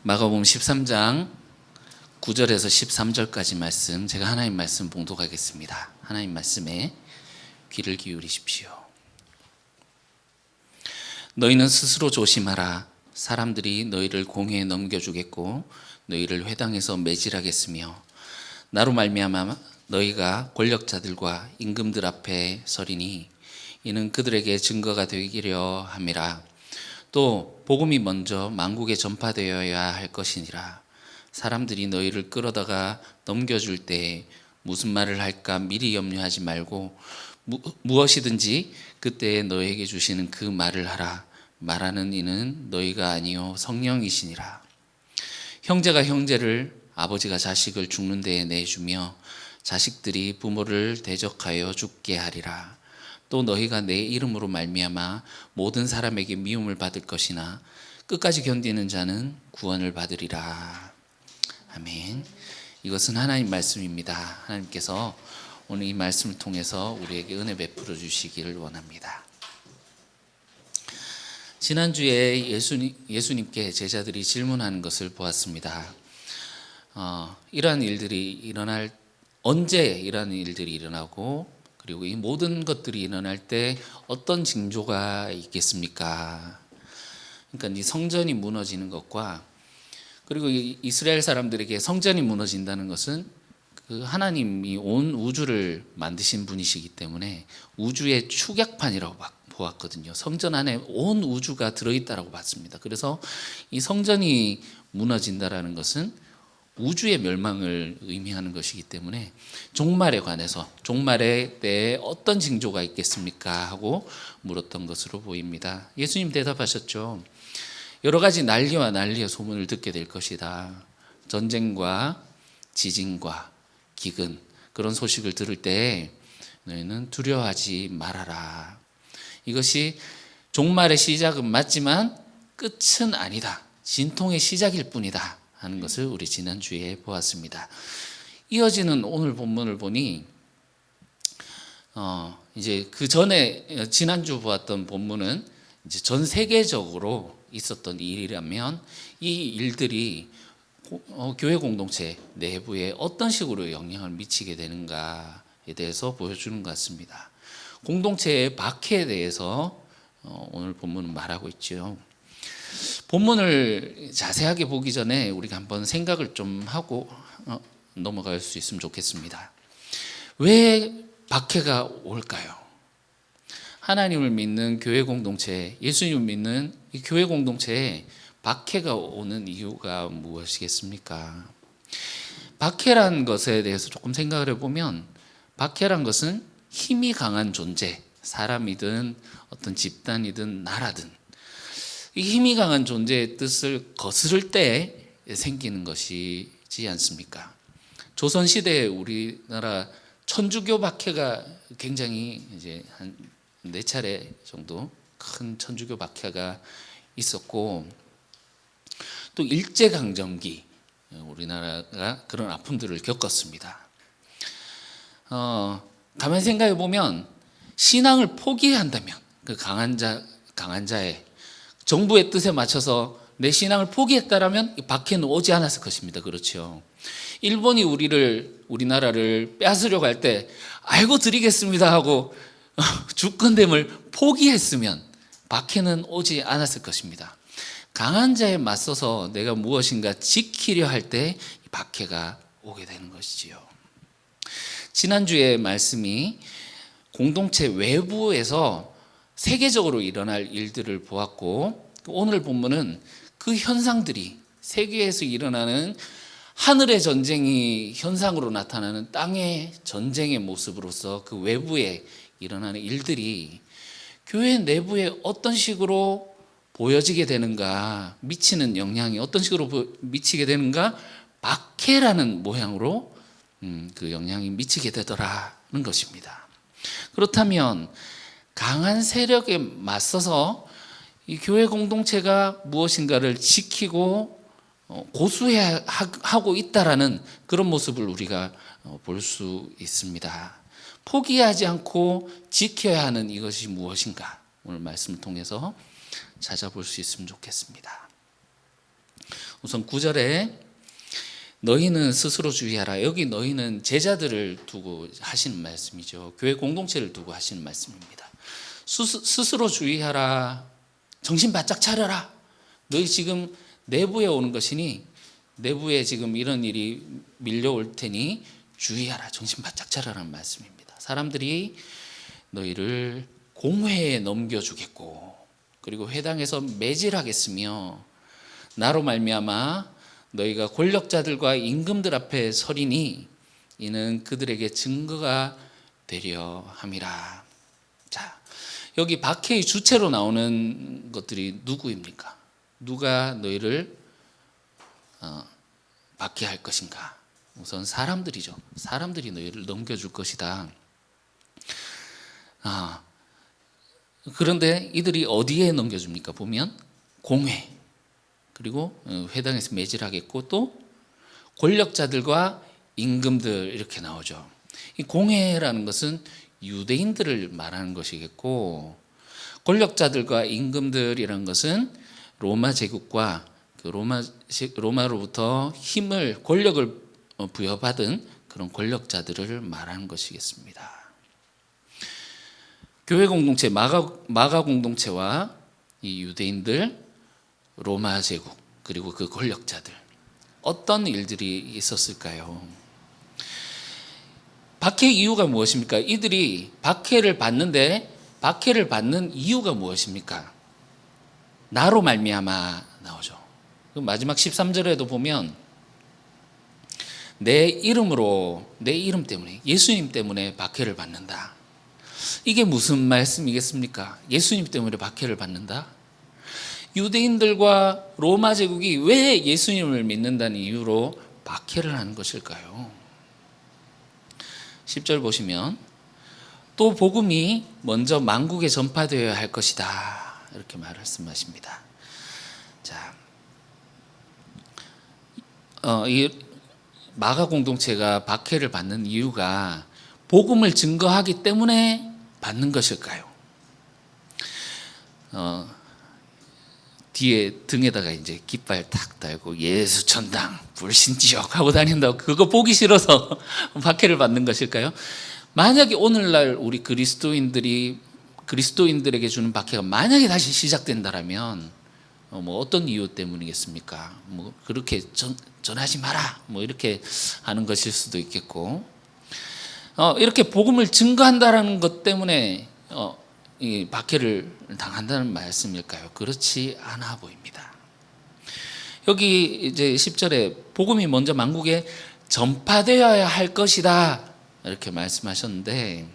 마가복음 13장 9절에서 13절까지 말씀, 제가 하나님 말씀 봉독하겠습니다. 하나님 말씀에 귀를 기울이십시오. 너희는 스스로 조심하라. 사람들이 너희를 공회에 넘겨주겠고 너희를 회당에서 매질하겠으며 나로 말미암아 너희가 권력자들과 임금들 앞에 서리니 이는 그들에게 증거가 되기려 함이라. 또 복음이 먼저 만국에 전파되어야 할 것이니라. 사람들이 너희를 끌어다가 넘겨줄 때 무슨 말을 할까 미리 염려하지 말고 무엇이든지 그때에 너희에게 주시는 그 말을 하라. 말하는 이는 너희가 아니요 성령이시니라. 형제가 형제를, 아버지가 자식을 죽는 데에 내주며 자식들이 부모를 대적하여 죽게 하리라. 또 너희가 내 이름으로 말미암아 모든 사람에게 미움을 받을 것이나 끝까지 견디는 자는 구원을 받으리라. 아멘. 이것은 하나님 말씀입니다. 하나님께서 오늘 이 말씀을 통해서 우리에게 은혜 베풀어 주시기를 원합니다. 지난주에 예수님께 제자들이 질문하는 것을 보았습니다. 이러한 일들이 언제 이러한 일들이 일어나고 그리고 이 모든 것들이 일어날 때 어떤 징조가 있겠습니까? 그러니까 이 성전이 무너지는 것과 그리고 이스라엘 사람들에게 성전이 무너진다는 것은 그 하나님이 온 우주를 만드신 분이시기 때문에 우주의 축약판이라고 보았거든요. 성전 안에 온 우주가 들어있다라고 봤습니다. 그래서 이 성전이 무너진다라는 것은 우주의 멸망을 의미하는 것이기 때문에 종말에 관해서 종말에 때에 어떤 징조가 있겠습니까? 하고 물었던 것으로 보입니다. 예수님 대답하셨죠. 여러 가지 난리와 난리의 소문을 듣게 될 것이다. 전쟁과 지진과 기근, 그런 소식을 들을 때 너희는 두려워하지 말아라. 이것이 종말의 시작은 맞지만 끝은 아니다. 진통의 시작일 뿐이다 하는 것을 우리 지난주에 보았습니다. 이어지는 오늘 본문을 보니 이제 그 전에 지난주 보았던 본문은 이제 전 세계적으로 있었던 일이라면 이 일들이 교회 공동체 내부에 어떤 식으로 영향을 미치게 되는가에 대해서 보여주는 것 같습니다. 공동체의 박해에 대해서 오늘 본문은 말하고 있죠. 본문을 자세하게 보기 전에 우리가 한번 생각을 좀 하고 넘어갈 수 있으면 좋겠습니다. 왜 박해가 올까요? 하나님을 믿는 교회 공동체, 예수님을 믿는 이 교회 공동체에 박해가 오는 이유가 무엇이겠습니까? 박해란 것에 대해서 조금 생각을 해보면 박해란 것은 힘이 강한 존재, 사람이든 어떤 집단이든 나라든 이 힘이 강한 존재의 뜻을 거스를 때 생기는 것이지 않습니까? 조선시대에 우리나라 천주교 박해가 굉장히 이제 한 4차례 정도 큰 천주교 박해가 있었고 또 일제강점기 우리나라가 그런 아픔들을 겪었습니다. 가만히 생각해 보면 신앙을 포기한다면 그 강한 자의 정부의 뜻에 맞춰서 내 신앙을 포기했다라면 이 박해는 오지 않았을 것입니다. 그렇죠. 일본이 우리나라를 빼앗으려고 할 때 알고 드리겠습니다 하고 주권됨을 포기했으면 박해는 오지 않았을 것입니다. 강한 자에 맞서서 내가 무엇인가 지키려 할 때 박해가 오게 되는 것이지요. 지난주의 말씀이 공동체 외부에서 세계적으로 일어날 일들을 보았고 오늘 본문은 그 현상들이 세계에서 일어나는 하늘의 전쟁이 현상으로 나타나는 땅의 전쟁의 모습으로서 그 외부에 일어나는 일들이 교회 내부에 어떤 식으로 보여지게 되는가, 미치는 영향이 어떤 식으로 미치게 되는가, 박해라는 모양으로 그 영향이 미치게 되더라는 것입니다. 그렇다면 강한 세력에 맞서서 이 교회 공동체가 무엇인가를 지키고 고수해야 하고 있다라는 그런 모습을 우리가 볼 수 있습니다. 포기하지 않고 지켜야 하는 이것이 무엇인가 오늘 말씀을 통해서 찾아볼 수 있으면 좋겠습니다. 우선 9절에 너희는 스스로 주의하라. 여기 너희는 제자들을 두고 하시는 말씀이죠. 교회 공동체를 두고 하시는 말씀입니다. 스스로 주의하라. 정신 바짝 차려라. 너희 지금 내부에 오는 것이니 내부에 지금 이런 일이 밀려올 테니 주의하라. 정신 바짝 차려라는 말씀입니다. 사람들이 너희를 공회에 넘겨주겠고 그리고 회당에서 매질하겠으며 나로 말미암아 너희가 권력자들과 임금들 앞에 서리니 이는 그들에게 증거가 되려 함이라. 자, 여기 박해의 주체로 나오는 것들이 누구입니까? 누가 너희를 박해할 것인가? 우선 사람들이죠. 사람들이 너희를 넘겨줄 것이다. 그런데 이들이 어디에 넘겨줍니까? 보면 공회, 그리고 회당에서 매질하겠고 또 권력자들과 임금들 이렇게 나오죠. 이 공회라는 것은 유대인들을 말하는 것이겠고 권력자들과 임금들이라는 것은 로마 제국과 그 로마로부터 힘을 권력을 부여받은 그런 권력자들을 말하는 것이겠습니다. 교회 공동체 마가 공동체와 이 유대인들 로마 제국 그리고 그 권력자들 어떤 일들이 있었을까요? 박해 이유가 무엇입니까? 이들이 박해를 받는데 박해를 받는 이유가 무엇입니까? 나로 말미암아 나오죠. 마지막 13절에도 보면 내 이름으로 내 이름 때문에 예수님 때문에 박해를 받는다. 이게 무슨 말씀이겠습니까? 예수님 때문에 박해를 받는다? 유대인들과 로마 제국이 왜 예수님을 믿는다는 이유로 박해를 하는 것일까요? 10절 보시면 또 복음이 먼저 만국에 전파되어야 할 것이다. 이렇게 말씀하십니다. 자, 이 마가 공동체가 박해를 받는 이유가 복음을 증거하기 때문에 받는 것일까요? 뒤에 등에다가 이제 깃발 탁 달고 예수 천당 불신지옥 하고 다닌다고 그거 보기 싫어서 박해를 받는 것일까요? 만약에 오늘날 우리 그리스도인들에게 주는 박해가 만약에 다시 시작된다라면 뭐 어떤 이유 때문이겠습니까? 뭐 그렇게 전하지 마라 뭐 이렇게 하는 것일 수도 있겠고 이렇게 복음을 증거한다라는 것 때문에 이 박해를 당한다는 말씀일까요? 그렇지 않아 보입니다. 여기 이제 10절에 복음이 먼저 만국에 전파되어야 할 것이다 이렇게 말씀하셨는데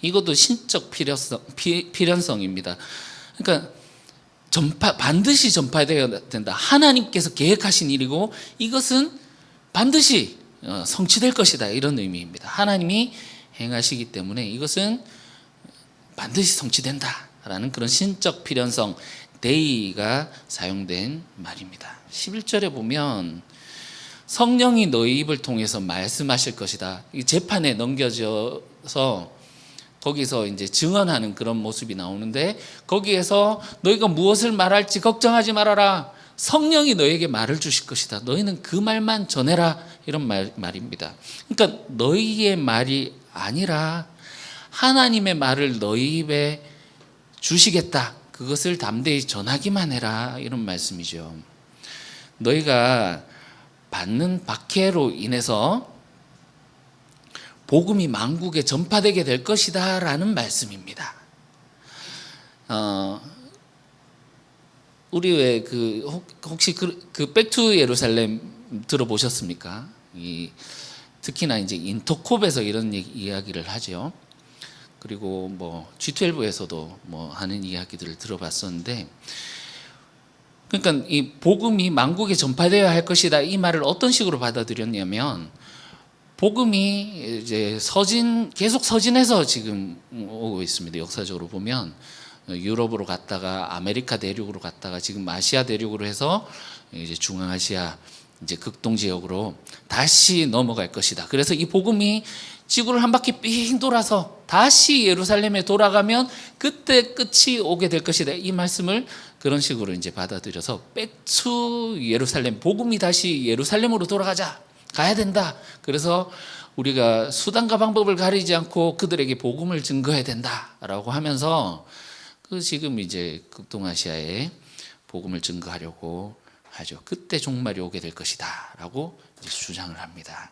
이것도 신적 필연성입니다. 그러니까 반드시 전파되어야 된다. 하나님께서 계획하신 일이고 이것은 반드시 성취될 것이다 이런 의미입니다. 하나님이 행하시기 때문에 이것은 반드시 성취된다라는 그런 신적 필연성 데이가 사용된 말입니다. 11절에 보면 성령이 너희 입을 통해서 말씀하실 것이다. 이 재판에 넘겨져서 거기서 이제 증언하는 그런 모습이 나오는데 거기에서 너희가 무엇을 말할지 걱정하지 말아라. 성령이 너희에게 말을 주실 것이다. 너희는 그 말만 전해라. 이런 말입니다. 그러니까 너희의 말이 아니라 하나님의 말을 너희 입에 주시겠다. 그것을 담대히 전하기만 해라. 이런 말씀이죠. 너희가 받는 박해로 인해서 복음이 만국에 전파되게 될 것이다 라는 말씀입니다. 우리 왜 혹시 그 백투 예루살렘 들어보셨습니까? 특히나 이제 인터콥에서 이런 이야기를 하죠. 그리고 뭐 G12에서도 뭐 하는 이야기들을 들어봤었는데, 그러니까 이 복음이 만국에 전파되어야 할 것이다 이 말을 어떤 식으로 받아들였냐면, 복음이 이제 계속 서진해서 지금 오고 있습니다. 역사적으로 보면 유럽으로 갔다가 아메리카 대륙으로 갔다가 지금 아시아 대륙으로 해서 이제 중앙아시아 이제 극동 지역으로 다시 넘어갈 것이다. 그래서 이 복음이 지구를 한 바퀴 삥 돌아서 다시 예루살렘에 돌아가면 그때 끝이 오게 될 것이다. 이 말씀을 그런 식으로 이제 받아들여서 백투 예루살렘, 복음이 다시 예루살렘으로 가야 된다. 그래서 우리가 수단과 방법을 가리지 않고 그들에게 복음을 증거해야 된다라고 하면서 지금 이제 극동아시아에 복음을 증거하려고 하죠. 그때 종말이 오게 될 것이다라고 이제 주장을 합니다.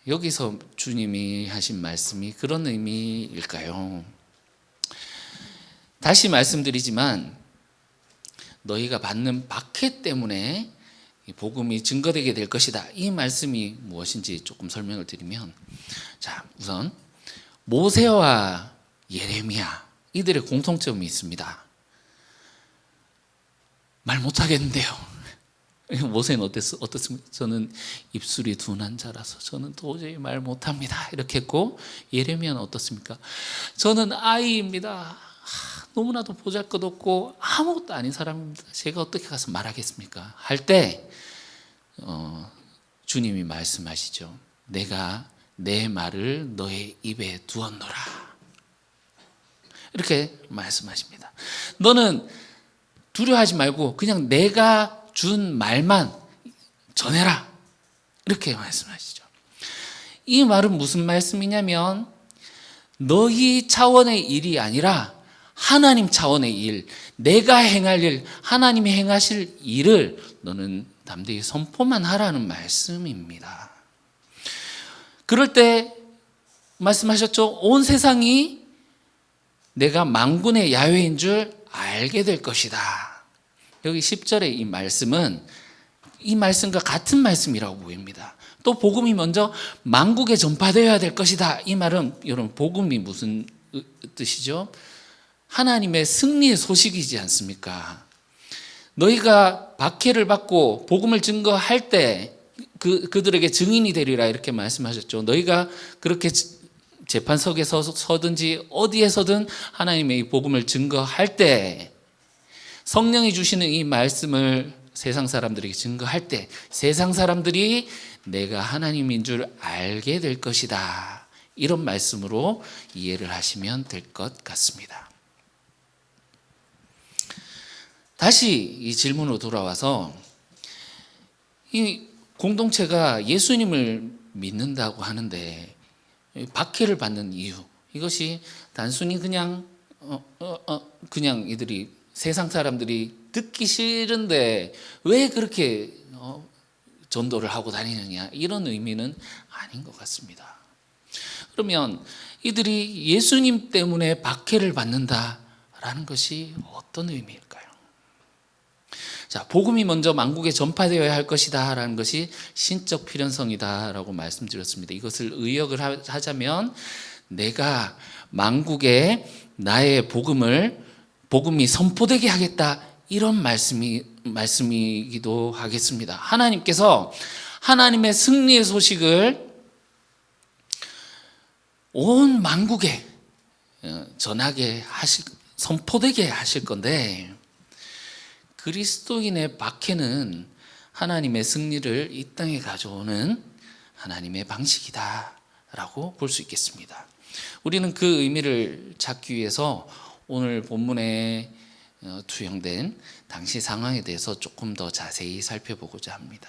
여기서 주님이 하신 말씀이 그런 의미일까요? 다시 말씀드리지만 너희가 받는 박해 때문에 복음이 증거되게 될 것이다. 이 말씀이 무엇인지 조금 설명을 드리면, 자, 우선 모세와 예레미야 이들의 공통점이 있습니다. 말 못하겠는데요. 모세는 어떻습니까? 저는 입술이 둔한 자라서 저는 도저히 말 못합니다. 이렇게 했고, 예레미야는 어떻습니까? 저는 아이입니다. 너무나도 보잘것없고 아무것도 아닌 사람입니다. 제가 어떻게 가서 말하겠습니까? 할 때 주님이 말씀하시죠. 내가 내 말을 너의 입에 두었노라. 이렇게 말씀하십니다. 너는 두려워하지 말고 그냥 내가 준 말만 전해라. 이렇게 말씀하시죠. 이 말은 무슨 말씀이냐면 너희 차원의 일이 아니라 하나님 차원의 일, 내가 행할 일, 하나님이 행하실 일을 너는 담대히 선포만 하라는 말씀입니다. 그럴 때 말씀하셨죠. 온 세상이 내가 만군의 야훼인 줄 알게 될 것이다. 여기 10절의 이 말씀은 이 말씀과 같은 말씀이라고 보입니다. 또 복음이 먼저 만국에 전파되어야 될 것이다. 이 말은 여러분 복음이 무슨 뜻이죠? 하나님의 승리의 소식이지 않습니까? 너희가 박해를 받고 복음을 증거할 때 그들에게 증인이 되리라 이렇게 말씀하셨죠. 너희가 그렇게 재판석에 서든지 어디에서든 하나님의 이 복음을 증거할 때 성령이 주시는 이 말씀을 세상 사람들에게 증거할 때 세상 사람들이 내가 하나님인 줄 알게 될 것이다. 이런 말씀으로 이해를 하시면 될 것 같습니다. 다시 이 질문으로 돌아와서 이 공동체가 예수님을 믿는다고 하는데 박해를 받는 이유, 이것이 단순히 그냥 이들이 세상 사람들이 듣기 싫은데 왜 그렇게 전도를 하고 다니느냐, 이런 의미는 아닌 것 같습니다. 그러면 이들이 예수님 때문에 박해를 받는다라는 것이 어떤 의미일까요? 자, 복음이 먼저 만국에 전파되어야 할 것이다 라는 것이 신적 필연성이다 라고 말씀드렸습니다. 이것을 의역을 하자면 내가 만국에 나의 복음이 선포되게 하겠다, 이런 말씀이기도 하겠습니다. 하나님께서 하나님의 승리의 소식을 온 만국에 선포되게 하실 건데, 그리스도인의 박해는 하나님의 승리를 이 땅에 가져오는 하나님의 방식이다라고 볼 수 있겠습니다. 우리는 그 의미를 찾기 위해서 오늘 본문에 투영된 당시 상황에 대해서 조금 더 자세히 살펴보고자 합니다.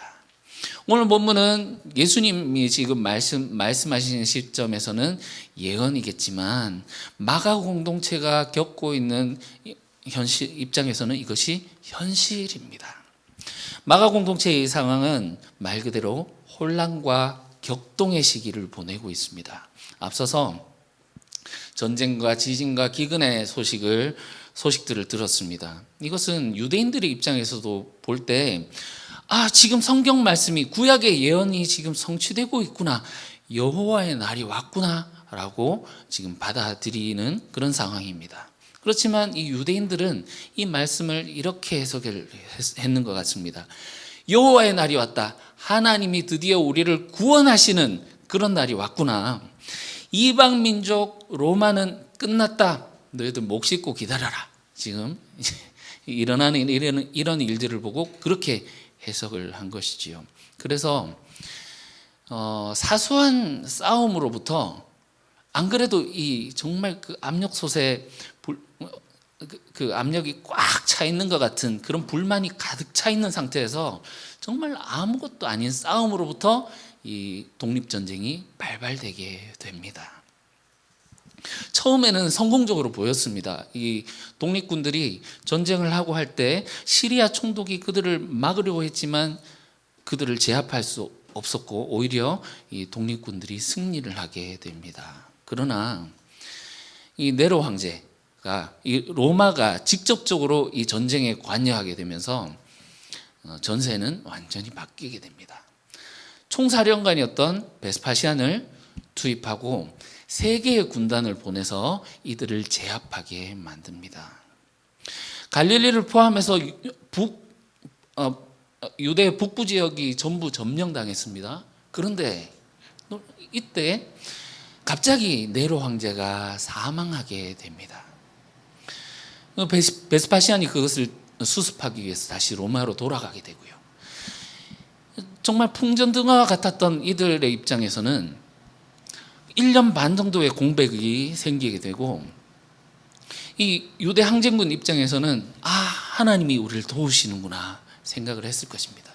오늘 본문은 예수님이 지금 말씀하시는 시점에서는 예언이겠지만 마가 공동체가 겪고 있는 현실 입장에서는 이것이 현실입니다. 마가 공동체의 상황은 말 그대로 혼란과 격동의 시기를 보내고 있습니다. 앞서서 전쟁과 지진과 기근의 소식들을 들었습니다. 이것은 유대인들의 입장에서도 볼 때 지금 성경 말씀이, 구약의 예언이 지금 성취되고 있구나, 여호와의 날이 왔구나 라고 지금 받아들이는 그런 상황입니다. 그렇지만 이 유대인들은 이 말씀을 이렇게 해석을 했는 것 같습니다. 여호와의 날이 왔다. 하나님이 드디어 우리를 구원하시는 그런 날이 왔구나. 이방 민족 로마는 끝났다. 너희들 목 씻고 기다려라. 지금 일어나는 이런 일들을 보고 그렇게 해석을 한 것이지요. 그래서 사소한 싸움으로부터, 안 그래도 이 정말 그 압력 솥에 그 압력이 꽉 차 있는 것 같은 그런 불만이 가득 차 있는 상태에서 정말 아무것도 아닌 싸움으로부터 이 독립전쟁이 발발되게 됩니다. 처음에는 성공적으로 보였습니다. 이 독립군들이 전쟁을 하고 할 때 시리아 총독이 그들을 막으려고 했지만 그들을 제압할 수 없었고 오히려 이 독립군들이 승리를 하게 됩니다. 그러나 이 네로 황제가, 이 로마가 직접적으로 이 전쟁에 관여하게 되면서 전세는 완전히 바뀌게 됩니다. 총사령관이었던 베스파시안을 투입하고 3개의 군단을 보내서 이들을 제압하게 만듭니다. 갈릴리를 포함해서 유대 북부 지역이 전부 점령당했습니다. 그런데 이때 갑자기 네로 황제가 사망하게 됩니다. 베스파시안이 그것을 수습하기 위해서 다시 로마로 돌아가게 되고요. 정말 풍전등화와 같았던 이들의 입장에서는 1년 반 정도의 공백이 생기게 되고, 이 유대 항쟁군 입장에서는 하나님이 우리를 도우시는구나 생각을 했을 것입니다.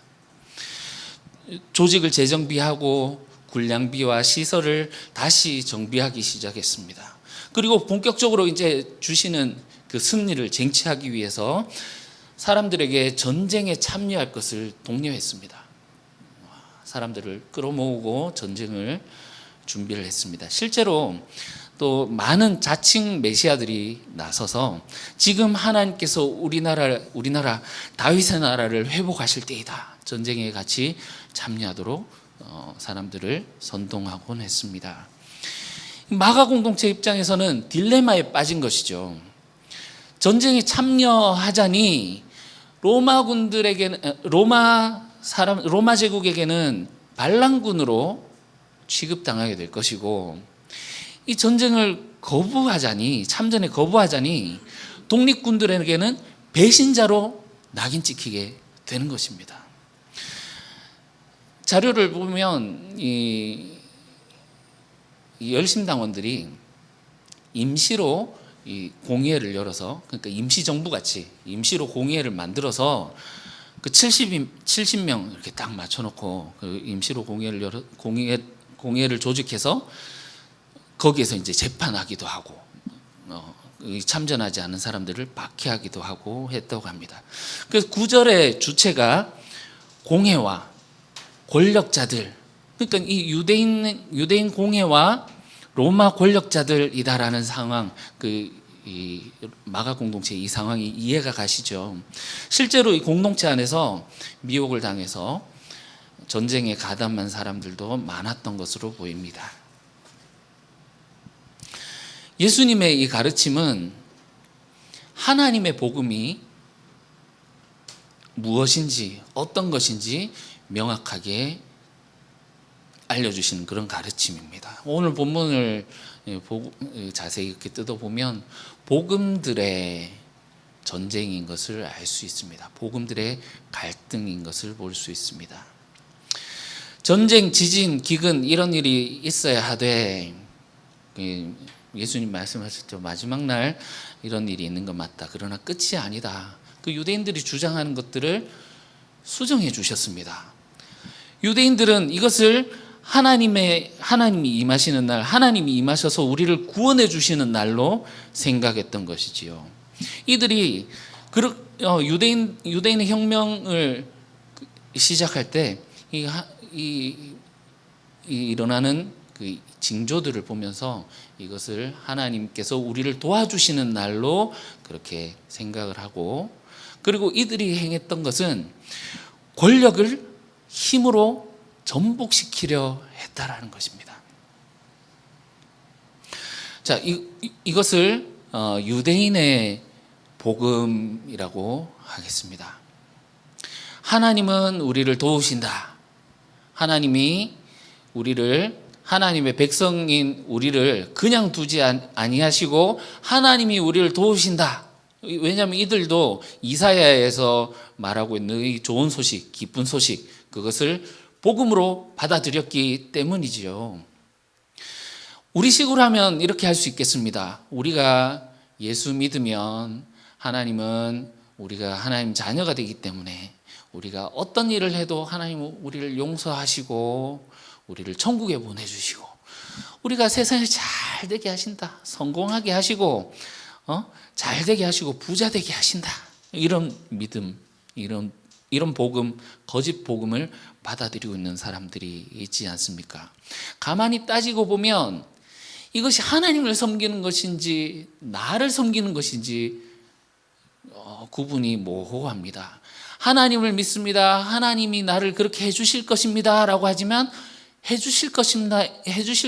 조직을 재정비하고 군량비와 시설을 다시 정비하기 시작했습니다. 그리고 본격적으로 이제 주시는 그 승리를 쟁취하기 위해서 사람들에게 전쟁에 참여할 것을 독려했습니다. 사람들을 끌어모으고 전쟁을 준비를 했습니다. 실제로 또 많은 자칭 메시아들이 나서서 지금 하나님께서 우리나라 다윗의 나라를 회복하실 때이다, 전쟁에 같이 참여하도록 사람들을 선동하곤 했습니다. 마가 공동체 입장에서는 딜레마에 빠진 것이죠. 전쟁에 참여하자니 로마 제국에게는 반란군으로 취급당하게 될 것이고, 이 전쟁을 참전에 거부하자니 독립군들에게는 배신자로 낙인 찍히게 되는 것입니다. 자료를 보면 이 열심당원들이 임시로 이 공회를 열어서, 그러니까 임시정부 같이 임시로 공회를 만들어서 그 70명 이렇게 딱 맞춰놓고 그 임시로 공회를 조직해서 거기에서 이제 재판하기도 하고 참전하지 않은 사람들을 박해하기도 하고 했다고 합니다. 그래서 구절의 주체가 공회와 권력자들, 그러니까 이 유대인 공회와 로마 권력자들이다라는 상황, 이 마가 공동체 이 상황이 이해가 가시죠. 실제로 이 공동체 안에서 미혹을 당해서 전쟁에 가담한 사람들도 많았던 것으로 보입니다. 예수님의 이 가르침은 하나님의 복음이 무엇인지 어떤 것인지 명확하게 알려주시는 그런 가르침입니다. 오늘 본문을 자세히 이렇게 뜯어보면 복음들의 전쟁인 것을 알 수 있습니다. 복음들의 갈등인 것을 볼 수 있습니다. 전쟁, 지진, 기근 이런 일이 있어야 하되, 예수님 말씀하셨죠. 마지막 날 이런 일이 있는 것 맞다. 그러나 끝이 아니다. 그 유대인들이 주장하는 것들을 수정해 주셨습니다. 유대인들은 이것을 하나님이 임하시는 날, 하나님이 임하셔서 우리를 구원해 주시는 날로 생각했던 것이지요. 이들이 유대인의 혁명을 시작할 때 일어나는 그 징조들을 보면서 이것을 하나님께서 우리를 도와주시는 날로 그렇게 생각을 하고, 그리고 이들이 행했던 것은 권력을 힘으로 전복시키려 했다라는 것입니다. 자, 이것을 유대인의 복음이라고 하겠습니다. 하나님은 우리를 도우신다. 하나님이 하나님의 백성인 우리를 그냥 두지 아니하시고 하나님이 우리를 도우신다. 왜냐하면 이들도 이사야에서 말하고 있는 이 좋은 소식, 기쁜 소식, 그것을 복음으로 받아들였기 때문이지요. 우리 식으로 하면 이렇게 할 수 있겠습니다. 우리가 예수 믿으면 하나님은 우리가 하나님 자녀가 되기 때문에 우리가 어떤 일을 해도 하나님은 우리를 용서하시고 우리를 천국에 보내주시고 우리가 세상에 잘 되게 하신다, 성공하게 하시고 잘 되게 하시고 부자 되게 하신다, 이런 믿음, 이런 복음, 거짓 복음을 받아들이고 있는 사람들이 있지 않습니까? 가만히 따지고 보면 이것이 하나님을 섬기는 것인지 나를 섬기는 것인지 구분이 모호합니다. 하나님을 믿습니다, 하나님이 나를 그렇게 해주실 것입니다 라고 하지만 해주실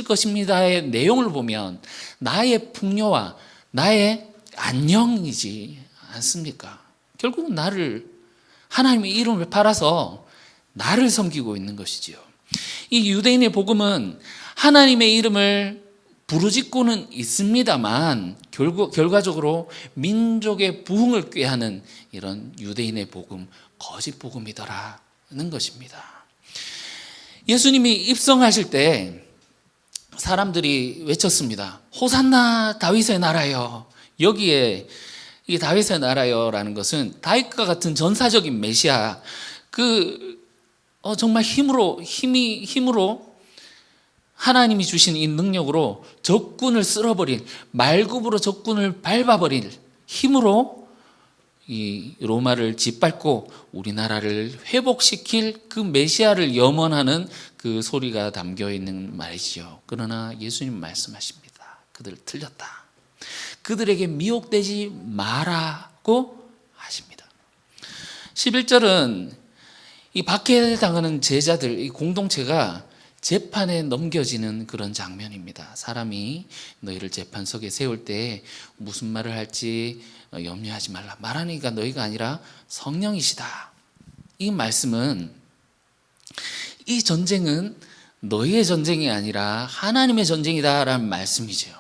것입니다의 내용을 보면 나의 풍요와 나의 안녕이지 않습니까? 결국은 하나님의 이름을 팔아서 나를 섬기고 있는 것이지요. 이 유대인의 복음은 하나님의 이름을 부르짖고는 있습니다만 결과적으로 민족의 부흥을 꾀하는 이런 유대인의 복음, 거짓 복음이더라는 것입니다. 예수님이 입성하실 때 사람들이 외쳤습니다. 호산나 다윗의 나라여. 여기에 이 다윗의 나라여라는 것은 다윗과 같은 전사적인 메시아, 정말 힘으로 하나님이 주신 이 능력으로 적군을 쓸어버릴, 말굽으로 적군을 밟아버릴 힘으로 이 로마를 짓밟고 우리나라를 회복시킬 그 메시아를 염원하는 그 소리가 담겨 있는 말이죠. 그러나 예수님 말씀하십니다. 그들 틀렸다. 그들에게 미혹되지 마라고 하십니다. 11절은 이 박해당하는 제자들, 이 공동체가 재판에 넘겨지는 그런 장면입니다. 사람이 너희를 재판석에 세울 때 무슨 말을 할지 염려하지 말라. 말하니까 너희가 아니라 성령이시다. 이 말씀은 이 전쟁은 너희의 전쟁이 아니라 하나님의 전쟁이다라는 말씀이죠.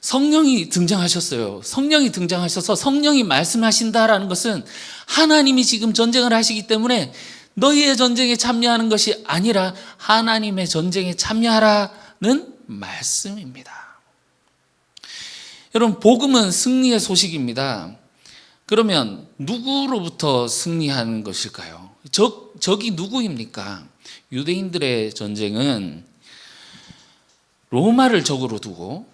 성령이 등장하셨어요. 성령이 등장하셔서 성령이 말씀하신다라는 것은 하나님이 지금 전쟁을 하시기 때문에 너희의 전쟁에 참여하는 것이 아니라 하나님의 전쟁에 참여하라는 말씀입니다. 여러분, 복음은 승리의 소식입니다. 그러면 누구로부터 승리하는 것일까요? 적이 누구입니까? 유대인들의 전쟁은 로마를 적으로 두고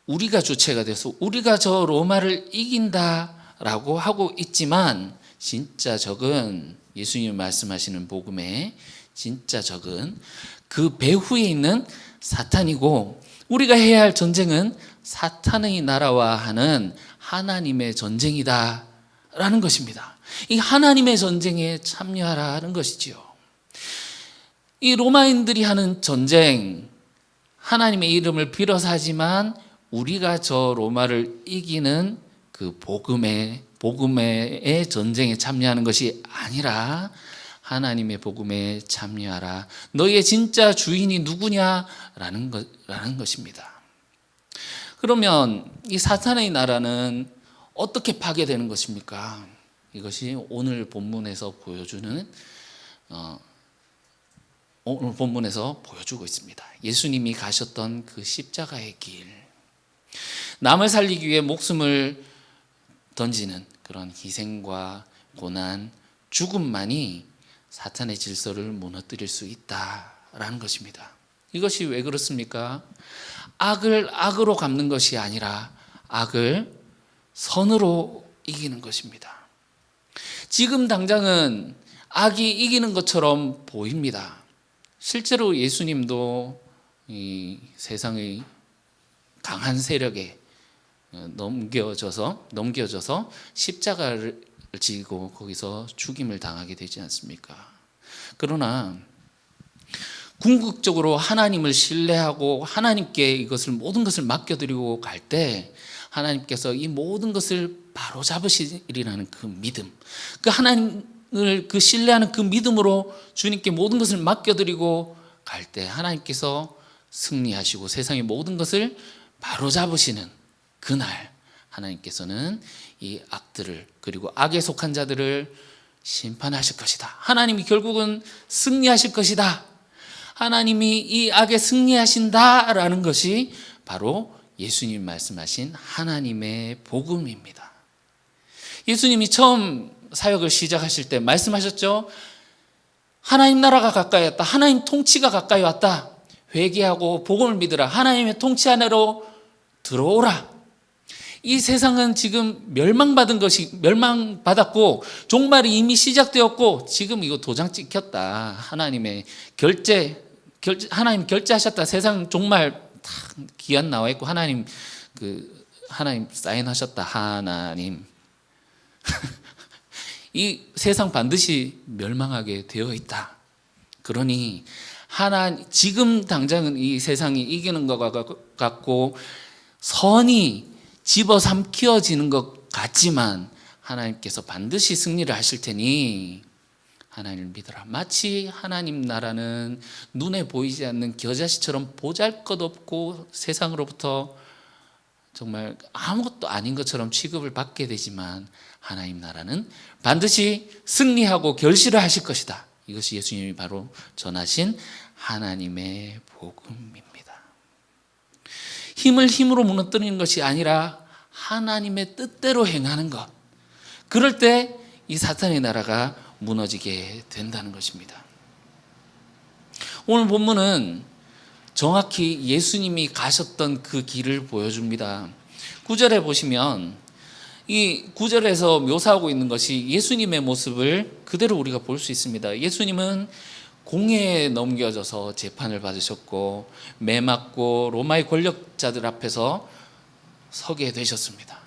우리가 주체가 돼서 우리가 저 로마를 이긴다라고 하고 있지만 진짜 적은, 예수님이 말씀하시는 복음에 진짜 적은 그 배후에 있는 사탄이고, 우리가 해야 할 전쟁은 사탄의 나라와 하는 하나님의 전쟁이다라는 것입니다. 이 하나님의 전쟁에 참여하라는 것이지요. 이 로마인들이 하는 전쟁, 하나님의 이름을 빌어서 하지만 우리가 저 로마를 이기는 그 복음의 전쟁에 참여하는 것이 아니라 하나님의 복음에 참여하라. 너희의 진짜 주인이 누구냐라는 것입니다. 그러면 이 사탄의 나라는 어떻게 파괴되는 것입니까? 이것이 오늘 본문에서 보여주고 있습니다. 예수님이 가셨던 그 십자가의 길, 남을 살리기 위해 목숨을 던지는 그런 희생과 고난, 죽음만이 사탄의 질서를 무너뜨릴 수 있다라는 것입니다. 이것이 왜 그렇습니까? 악을 악으로 갚는 것이 아니라 악을 선으로 이기는 것입니다. 지금 당장은 악이 이기는 것처럼 보입니다. 실제로 예수님도 이 세상의 강한 세력에 넘겨져서 십자가를 지고 거기서 죽임을 당하게 되지 않습니까? 그러나 궁극적으로 하나님을 신뢰하고 하나님께 모든 것을 맡겨드리고 갈 때 하나님께서 이 모든 것을 바로잡으시리라는 그 믿음, 그 하나님을 신뢰하는 그 믿음으로 주님께 모든 것을 맡겨드리고 갈 때 하나님께서 승리하시고 세상의 모든 것을 바로잡으시는 그날 하나님께서는 이 악들을, 그리고 악에 속한 자들을 심판하실 것이다. 하나님이 결국은 승리하실 것이다. 하나님이 이 악에 승리하신다라는 것이 바로 예수님 말씀하신 하나님의 복음입니다. 예수님이 처음 사역을 시작하실 때 말씀하셨죠. 하나님 나라가 가까이 왔다. 하나님 통치가 가까이 왔다. 회개하고 복음을 믿으라. 하나님의 통치 안으로 들어오라. 이 세상은 지금 멸망받았고 종말이 이미 시작되었고 지금 이거 도장 찍혔다. 하나님 결제하셨다. 세상 종말 다 기한 나와 있고 하나님 사인하셨다. 하나님. 이 세상 반드시 멸망하게 되어 있다. 그러니 지금 당장은 이 세상이 이기는 것 같고 선이 집어삼키어지는 것 같지만 하나님께서 반드시 승리를 하실 테니 하나님을 믿어라. 마치 하나님 나라는 눈에 보이지 않는 겨자씨처럼 보잘것없고 세상으로부터 정말 아무것도 아닌 것처럼 취급을 받게 되지만 하나님 나라는 반드시 승리하고 결실을 하실 것이다. 이것이 예수님이 바로 전하신 하나님의 복음입니다. 힘을 힘으로 무너뜨리는 것이 아니라 하나님의 뜻대로 행하는 것. 그럴 때 이 사탄의 나라가 무너지게 된다는 것입니다. 오늘 본문은 정확히 예수님이 가셨던 그 길을 보여줍니다. 9절에 보시면 이 9절에서 묘사하고 있는 것이 예수님의 모습을 그대로 우리가 볼 수 있습니다. 예수님은 공회에 넘겨져서 재판을 받으셨고 매 맞고 로마의 권력자들 앞에서 서게 되셨습니다.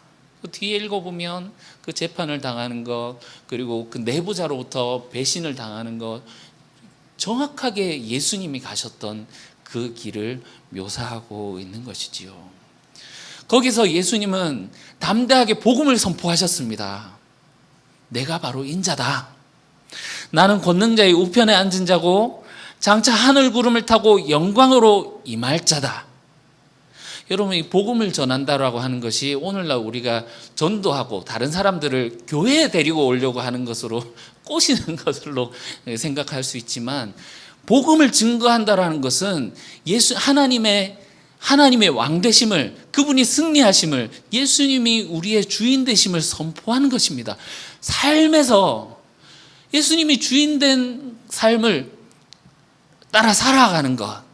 그 뒤에 읽어보면 그 재판을 당하는 것 그리고 그 내부자로부터 배신을 당하는 것 정확하게 예수님이 가셨던 그 길을 묘사하고 있는 것이지요. 거기서 예수님은 담대하게 복음을 선포하셨습니다. 내가 바로 인자다. 나는 권능자의 우편에 앉은 자고 장차 하늘 구름을 타고 영광으로 임할 자다. 여러분, 이 복음을 전한다라고 하는 것이 오늘날 우리가 전도하고 다른 사람들을 교회에 데리고 오려고 하는 것으로 꼬시는 것으로 생각할 수 있지만 복음을 증거한다라는 것은 하나님의 왕 되심을, 그분이 승리하심을, 예수님이 우리의 주인 되심을 선포하는 것입니다. 삶에서 예수님이 주인된 삶을 따라 살아가는 것.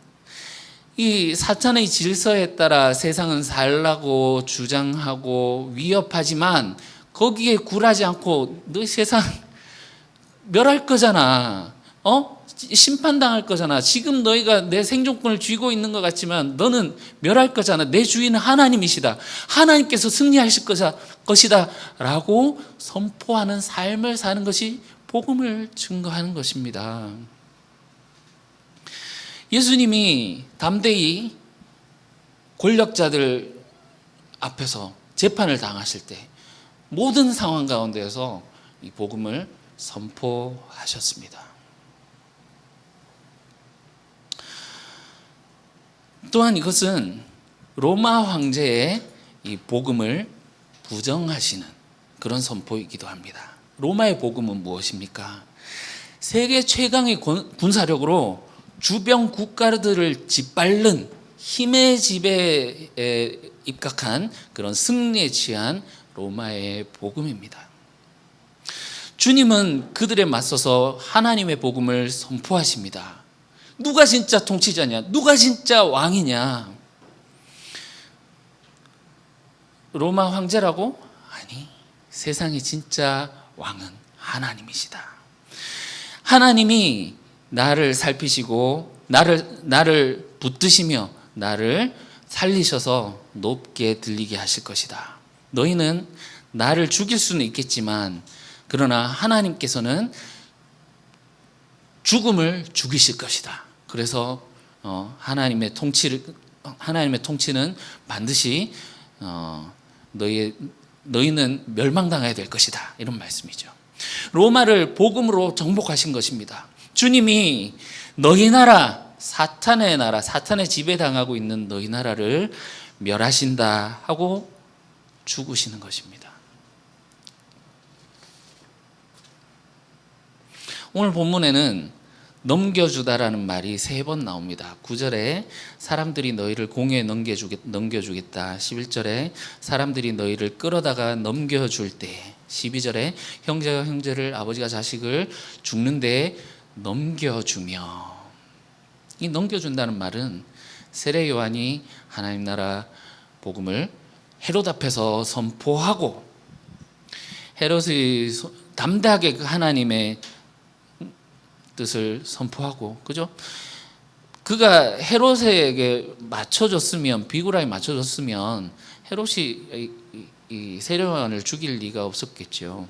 이 사탄의 질서에 따라 세상은 살라고 주장하고 위협하지만 거기에 굴하지 않고 너 세상 멸할 거잖아. 심판당할 거잖아. 지금 너희가 내 생존권을 쥐고 있는 것 같지만 너는 멸할 거잖아. 내 주인은 하나님이시다. 하나님께서 승리하실 것이다. 라고 선포하는 삶을 사는 것이 복음을 증거하는 것입니다. 예수님이 담대히 권력자들 앞에서 재판을 당하실 때 모든 상황 가운데에서 이 복음을 선포하셨습니다. 또한 이것은 로마 황제의 이 복음을 부정하시는 그런 선포이기도 합니다. 로마의 복음은 무엇입니까? 세계 최강의 군사력으로 주변 국가들을 짓밟는 힘의 지배에 입각한 그런 승리에 취한 로마의 복음입니다. 주님은 그들에 맞서서 하나님의 복음을 선포하십니다. 누가 진짜 통치자냐? 누가 진짜 왕이냐? 로마 황제라고? 아니, 세상의 진짜 왕은 하나님이시다. 하나님이 나를 살피시고 나를 붙드시며 나를 살리셔서 높게 들리게 하실 것이다. 너희는 나를 죽일 수는 있겠지만 그러나 하나님께서는 죽음을 죽이실 것이다. 그래서 하나님의 통치는 반드시 너희는 멸망당해야 될 것이다. 이런 말씀이죠. 로마를 복음으로 정복하신 것입니다. 주님이 너희 나라, 사탄의 나라, 사탄의 지배당하고 있는 너희 나라를 멸하신다 하고 죽으시는 것입니다. 오늘 본문에는 넘겨주다라는 말이 3번 나옵니다. 9절에 사람들이 너희를 공에 넘겨주겠다. 11절에 사람들이 너희를 끌어다가 넘겨줄 때, 12절에 형제가 형제를, 아버지가 자식을 죽는 데에 넘겨주며. 이 넘겨준다는 말은 세례 요한이 하나님 나라 복음을 헤롯 앞에서 선포하고, 헤롯이 담대하게 그 하나님의 뜻을 선포하고, 그죠? 그가 헤롯에게 맞춰줬으면, 비구라에 맞춰줬으면 헤롯이 이 세례 요한을 죽일 리가 없었겠죠.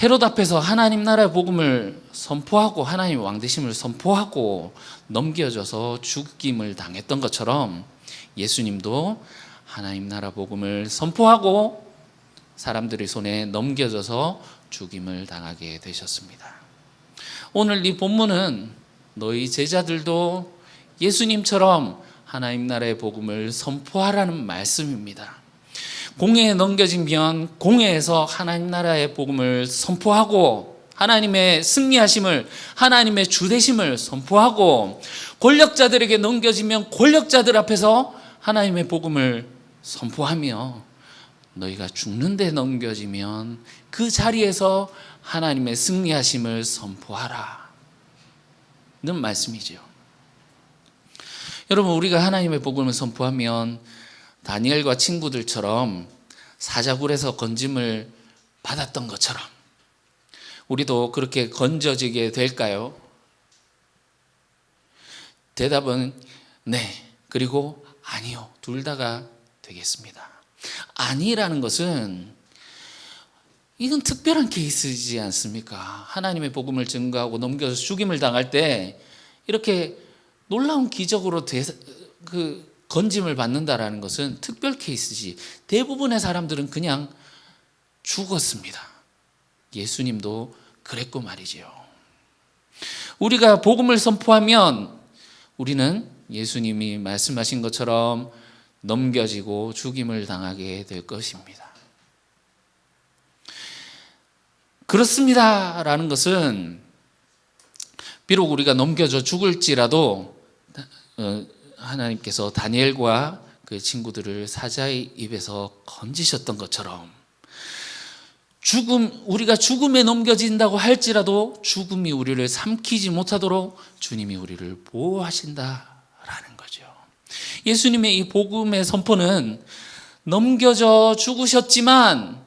헤롯 앞에서 하나님 나라의 복음을 선포하고 하나님의 왕되심을 선포하고 넘겨져서 죽임을 당했던 것처럼 예수님도 하나님 나라 복음을 선포하고 사람들의 손에 넘겨져서 죽임을 당하게 되셨습니다. 오늘 이 본문은 너희 제자들도 예수님처럼 하나님 나라의 복음을 선포하라는 말씀입니다. 공회에 넘겨지면 공회에서 하나님 나라의 복음을 선포하고 하나님의 승리하심을, 하나님의 주되심을 선포하고, 권력자들에게 넘겨지면 권력자들 앞에서 하나님의 복음을 선포하며, 너희가 죽는 데 넘겨지면 그 자리에서 하나님의 승리하심을 선포하라 는 말씀이죠. 여러분, 우리가 하나님의 복음을 선포하면 다니엘과 친구들처럼 사자굴에서 건짐을 받았던 것처럼 우리도 그렇게 건져지게 될까요? 대답은 네, 그리고 아니요, 둘 다가 되겠습니다. 아니라는 것은 이건 특별한 케이스이지 않습니까? 하나님의 복음을 증거하고 넘겨서 죽임을 당할 때 이렇게 놀라운 기적으로 건짐을 받는다라는 것은 특별 케이스지, 대부분의 사람들은 그냥 죽었습니다. 예수님도 그랬고 말이지요. 우리가 복음을 선포하면 우리는 예수님이 말씀하신 것처럼 넘겨지고 죽임을 당하게 될 것입니다. 그렇습니다 라는 것은 비록 우리가 넘겨져 죽을지라도 하나님께서 다니엘과 그 친구들을 사자의 입에서 건지셨던 것처럼 우리가 죽음에 넘겨진다고 할지라도 죽음이 우리를 삼키지 못하도록 주님이 우리를 보호하신다라는 거죠. 예수님의 이 복음의 선포는 넘겨져 죽으셨지만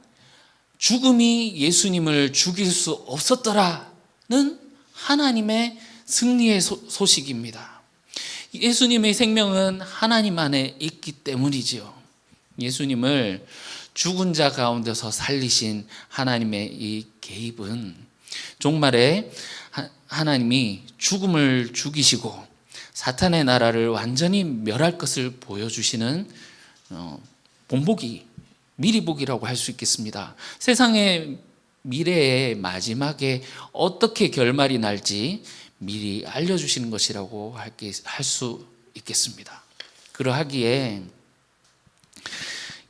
죽음이 예수님을 죽일 수 없었더라는 하나님의 승리의 소식입니다. 예수님의 생명은 하나님 안에 있기 때문이지요. 예수님을 죽은 자 가운데서 살리신 하나님의 이 개입은 종말에 하나님이 죽음을 죽이시고 사탄의 나라를 완전히 멸할 것을 보여주시는 미리보기라고 할 수 있겠습니다. 세상의 미래의 마지막에 어떻게 결말이 날지 미리 알려주시는 것이라고 할 수 있겠습니다. 그러하기에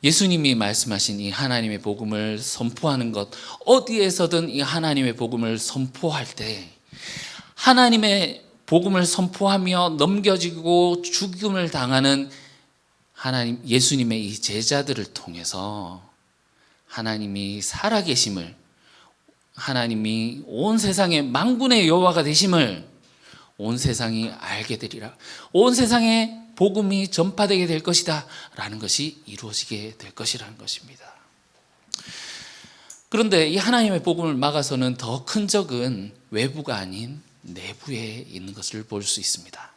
예수님이 말씀하신 이 하나님의 복음을 선포하는 것, 어디에서든 이 하나님의 복음을 선포할 때 하나님의 복음을 선포하며 넘겨지고 죽임을 당하는 예수님의 이 제자들을 통해서 하나님이 살아계심을, 하나님이 온 세상의 만군의 여호와가 되심을 온 세상이 알게 되리라, 온 세상에 복음이 전파되게 될 것이다 라는 것이 이루어지게 될 것이라는 것입니다. 그런데 이 하나님의 복음을 막아서는 더 큰 적은 외부가 아닌 내부에 있는 것을 볼 수 있습니다.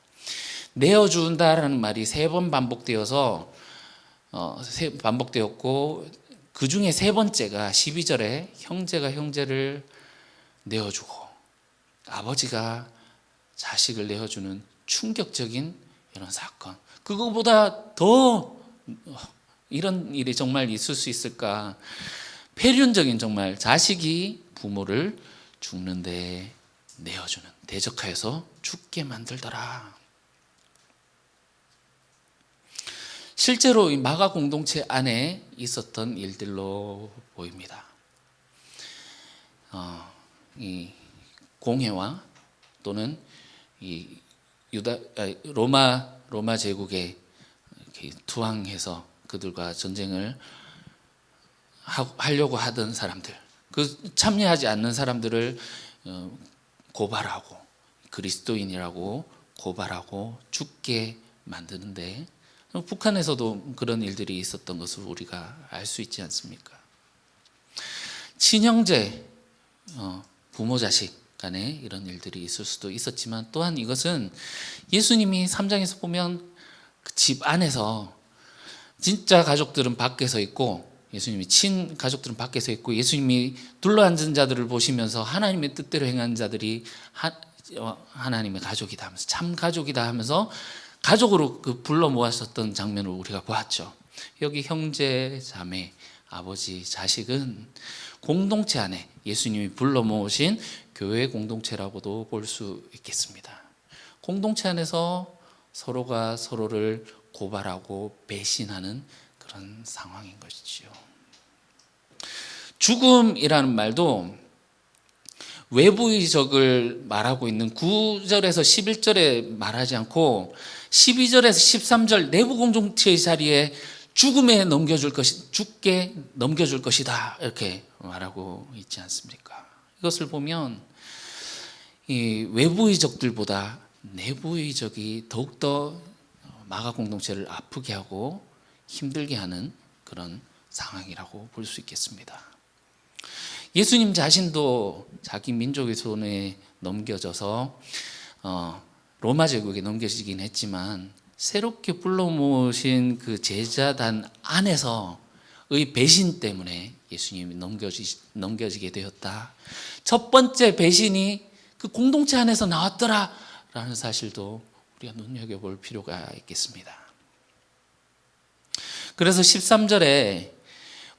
내어준다라는 말이 3번 반복되었고 그 중에 3번째가 12절에 형제가 형제를 내어주고 아버지가 자식을 내어주는 충격적인 이런 사건, 그거보다 더 이런 일이 정말 있을 수 있을까? 폐륜적인, 정말 자식이 부모를 죽는데 내어주는, 대적하여서 죽게 만들더라. 실제로 이 마가 공동체 안에 있었던 일들로 보입니다. 공회와 또는 이 로마 제국에 이렇게 투항해서 그들과 전쟁을 하려고 하던 사람들, 그 참여하지 않는 사람들을 고발하고 그리스도인이라고 고발하고 죽게 만드는데, 북한에서도 그런 일들이 있었던 것을 우리가 알 수 있지 않습니까? 친형제, 부모 자식 간에 이런 일들이 있을 수도 있었지만, 또한 이것은 예수님이 3장에서 보면 그 집 안에서 진짜 가족들은 밖에서 있고, 예수님이 친 가족들은 밖에서 있고, 예수님이 둘러앉은 자들을 보시면서 하나님의 뜻대로 행한 자들이 하나님의 가족이다 하면서, 참 가족이다 하면서 가족으로 그 불러 모았었던 장면을 우리가 보았죠. 여기 형제, 자매, 아버지, 자식은 공동체 안에 예수님이 불러 모으신 교회 공동체라고도 볼 수 있겠습니다. 공동체 안에서 서로가 서로를 고발하고 배신하는 그런 상황인 것이지요. 죽음이라는 말도 외부의 적을 말하고 있는 9절에서 11절에 말하지 않고 12절에서 13절 내부 공동체의 자리에 죽게 넘겨줄 것이다, 이렇게 말하고 있지 않습니까? 이것을 보면 이 외부의 적들보다 내부의 적이 더욱더 마가 공동체를 아프게 하고 힘들게 하는 그런 상황이라고 볼 수 있겠습니다. 예수님 자신도 자기 민족의 손에 넘겨져서 로마 제국에 넘겨지긴 했지만, 새롭게 불러 모으신 그 제자단 안에서의 배신 때문에 예수님이 넘겨지게 되었다. 첫 번째 배신이 그 공동체 안에서 나왔더라라는 사실도 우리가 눈여겨볼 필요가 있겠습니다. 그래서 13절에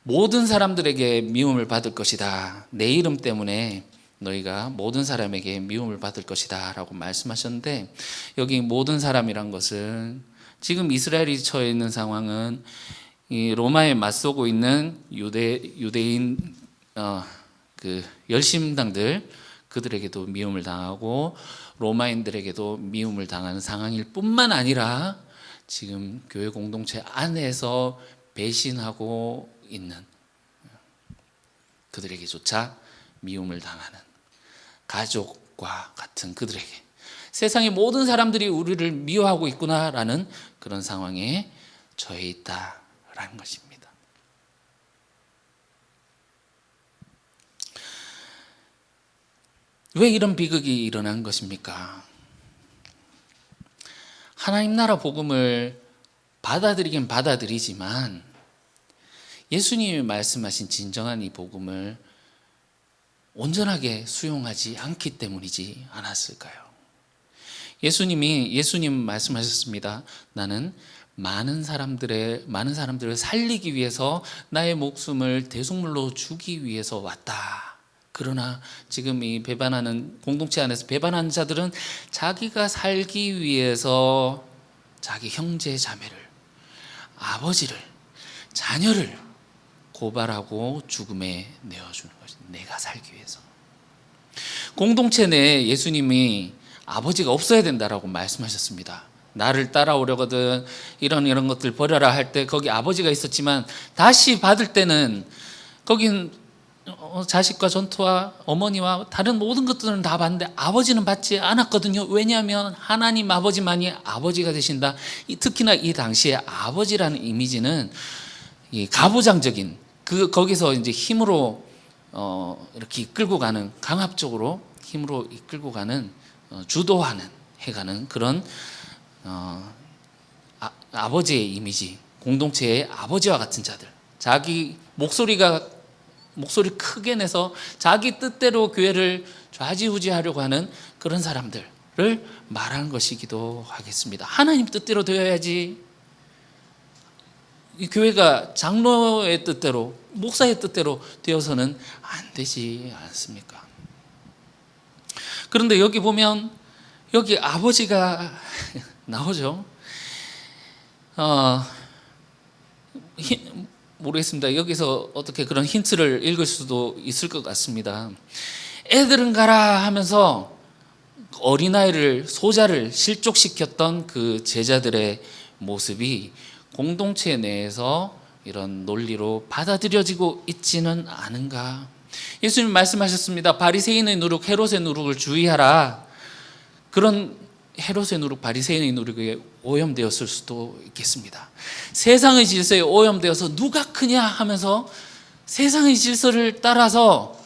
모든 사람들에게 미움을 받을 것이다, 내 이름 때문에 너희가 모든 사람에게 미움을 받을 것이다 라고 말씀하셨는데, 여기 모든 사람이란 것은 지금 이스라엘이 처해 있는 상황은 이 로마에 맞서고 있는 유대인 그 열심당들, 그들에게도 미움을 당하고 로마인들에게도 미움을 당하는 상황일 뿐만 아니라, 지금 교회 공동체 안에서 배신하고 있는 그들에게조차 미움을 당하는 가족과 같은 그들에게, 세상의 모든 사람들이 우리를 미워하고 있구나라는 그런 상황에 처해 있다라는 것입니다. 왜 이런 비극이 일어난 것입니까? 하나님 나라 복음을 받아들이긴 받아들이지만 예수님이 말씀하신 진정한 이 복음을 온전하게 수용하지 않기 때문이지 않았을까요? 예수님 말씀하셨습니다. 나는 많은 사람들을 살리기 위해서 나의 목숨을 대속물로 주기 위해서 왔다. 그러나 지금 이 배반하는 공동체 안에서 배반하는 자들은 자기가 살기 위해서 자기 형제 자매를, 아버지를, 자녀를 고발하고 죽음에 내어주는 것이, 내가 살기 위해서. 공동체 내에 예수님이 아버지가 없어야 된다라고 말씀하셨습니다. 나를 따라오려거든 이런 것들 버려라 할 때 거기 아버지가 있었지만, 다시 받을 때는 거긴 자식과 전투와 어머니와 다른 모든 것들은 다 받는데 아버지는 받지 않았거든요. 왜냐하면 하나님 아버지만이 아버지가 되신다. 특히나 이 당시에 아버지라는 이미지는 이 가부장적인, 거기서 이제 힘으로 이렇게 이끌고 가는, 강압적으로 힘으로 이끌고 가는, 주도하는, 해가는 그런 아버지의 이미지, 공동체의 아버지와 같은 자들, 자기 목소리 크게 내서 자기 뜻대로 교회를 좌지우지하려고 하는 그런 사람들을 말하는 것이기도 하겠습니다. 하나님 뜻대로 되어야지, 이 교회가 장로의 뜻대로, 목사의 뜻대로 되어서는 안 되지 않습니까? 그런데 여기 보면 여기 아버지가 나오죠. 모르겠습니다. 여기서 어떻게 그런 힌트를 읽을 수도 있을 것 같습니다. 애들은 가라 하면서 어린아이를 소자를 실족시켰던 그 제자들의 모습이 공동체 내에서 이런 논리로 받아들여지고 있지는 않은가. 예수님 말씀하셨습니다. 바리새인의 누룩, 헤롯의 누룩을 주의하라. 그런 헤롯의 누룩, 바리새인의 누룩에 오염되었을 수도 있겠습니다. 세상의 질서에 오염되어서 누가 크냐 하면서 세상의 질서를 따라서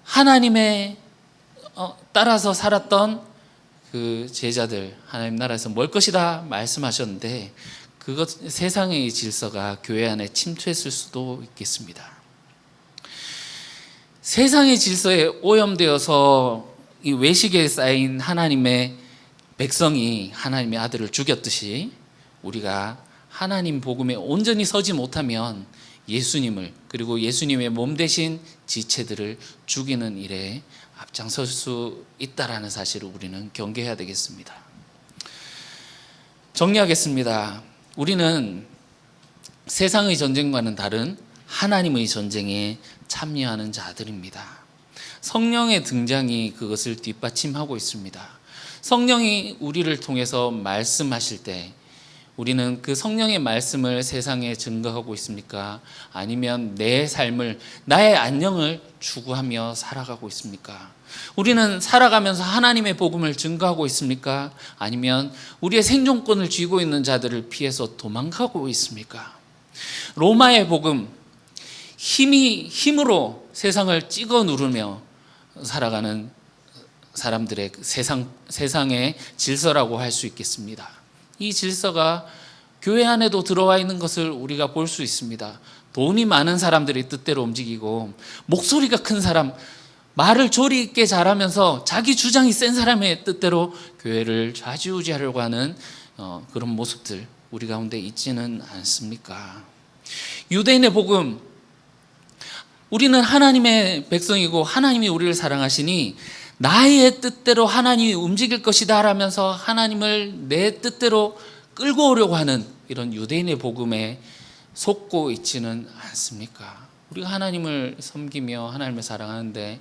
하나님의 따라서 살았던 그 제자들, 하나님 나라에서 멀 것이다 말씀하셨는데 그것 세상의 질서가 교회 안에 침투했을 수도 있겠습니다. 세상의 질서에 오염되어서 이 외식에 쌓인 하나님의 백성이 하나님의 아들을 죽였듯이 우리가 하나님 복음에 온전히 서지 못하면 예수님을, 그리고 예수님의 몸 대신 지체들을 죽이는 일에 앞장설 수 있다라는 사실을 우리는 경계해야 되겠습니다. 정리하겠습니다. 우리는 세상의 전쟁과는 다른 하나님의 전쟁에 참여하는 자들입니다. 성령의 등장이 그것을 뒷받침하고 있습니다. 성령이 우리를 통해서 말씀하실 때 우리는 그 성령의 말씀을 세상에 증거하고 있습니까? 아니면 내 삶을, 나의 안녕을 추구하며 살아가고 있습니까? 우리는 살아가면서 하나님의 복음을 증거하고 있습니까? 아니면 우리의 생존권을 쥐고 있는 자들을 피해서 도망가고 있습니까? 로마의 복음, 힘으로 세상을 찍어 누르며 살아가는 사람들의 세상의 질서라고 할 수 있겠습니다. 이 질서가 교회 안에도 들어와 있는 것을 우리가 볼 수 있습니다. 돈이 많은 사람들이 뜻대로 움직이고 목소리가 큰 사람, 말을 조리 있게 잘하면서 자기 주장이 센 사람의 뜻대로 교회를 좌지우지하려고 하는 그런 모습들 우리 가운데 있지는 않습니까? 유대인의 복음, 우리는 하나님의 백성이고 하나님이 우리를 사랑하시니 나의 뜻대로 하나님이 움직일 것이다 라면서 하나님을 내 뜻대로 끌고 오려고 하는 이런 유대인의 복음에 속고 있지는 않습니까? 우리가 하나님을 섬기며 하나님을 사랑하는데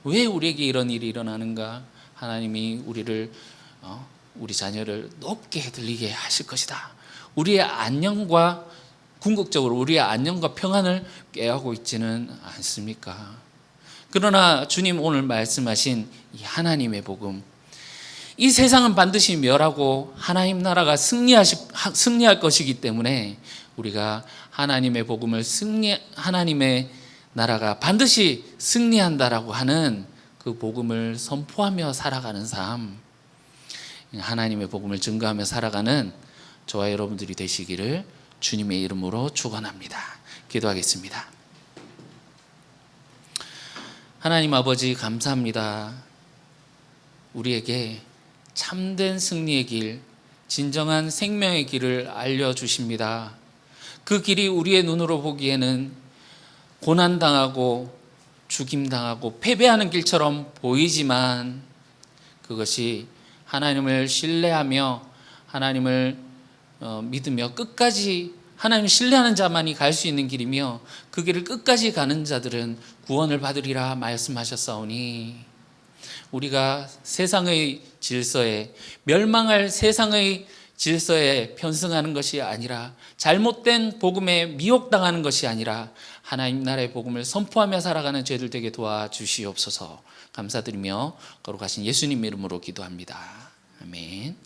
왜 우리에게 이런 일이 일어나는가? 하나님이 우리 자녀를 높게 들리게 하실 것이다. 우리의 안녕과 궁극적으로 우리의 안녕과 평안을 꾀하고 있지는 않습니까? 그러나 주님 오늘 말씀하신 이 하나님의 복음, 이 세상은 반드시 멸하고 하나님 나라가 승리할 것이기 때문에 우리가 하나님의 복음을 하나님의 나라가 반드시 승리한다라고 하는 그 복음을 선포하며 살아가는 삶, 하나님의 복음을 증거하며 살아가는 저와 여러분들이 되시기를 주님의 이름으로 축원합니다. 기도하겠습니다. 하나님 아버지 감사합니다. 우리에게 참된 승리의 길, 진정한 생명의 길을 알려주십니다. 그 길이 우리의 눈으로 보기에는 고난당하고 죽임당하고 패배하는 길처럼 보이지만 그것이 하나님을 신뢰하며 하나님을 믿으며 끝까지 하나님을 신뢰하는 자만이 갈 수 있는 길이며 그 길을 끝까지 가는 자들은 구원을 받으리라 말씀하셨사오니 우리가 세상의 질서에 멸망할 세상의 질서에 편승하는 것이 아니라 잘못된 복음에 미혹당하는 것이 아니라 하나님 나라의 복음을 선포하며 살아가는 죄들 되게 도와주시옵소서. 감사드리며 거룩하신 예수님 이름으로 기도합니다. 아멘.